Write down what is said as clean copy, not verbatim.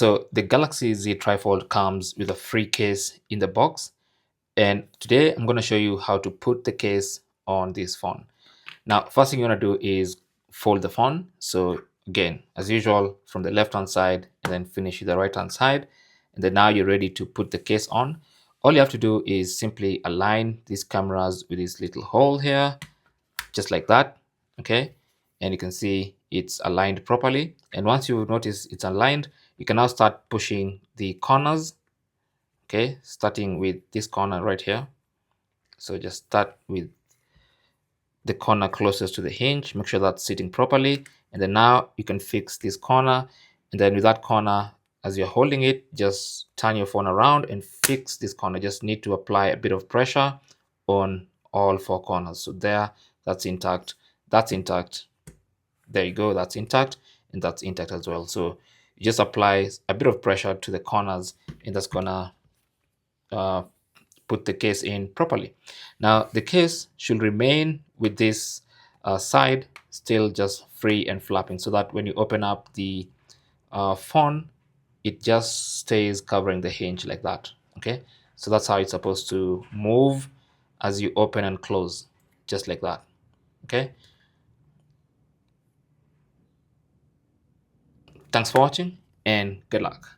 So the Galaxy Z Trifold comes with a free case in the box, and today I'm going to show you how to put the case on this phone. Now, first thing you want to do is fold the phone. So again, as usual, from the left hand side and then finish with the right hand side, and then now you're ready to put the case on. All you have to do is simply align these cameras with this little hole here, just like that. Okay, and you can see it's aligned properly. And once you notice it's aligned, you can now start pushing the corners. Okay, starting with this corner right here. So just start with the corner closest to the hinge, make sure that's sitting properly, and then now you can fix this corner. And then with that corner, as you're holding it, just turn your phone around and fix this corner. Just need to apply a bit of pressure on all four corners. So there, that's intact, that's intact, there you go, that's intact, and that's intact as well. So you just apply a bit of pressure to the corners, and that's gonna put the case in properly. Now the case should remain with this side still just free and flapping, so that when you open up the phone, it just stays covering the hinge like that. Okay, so that's how it's supposed to move as you open and close, just like that. Okay, thanks for watching and good luck.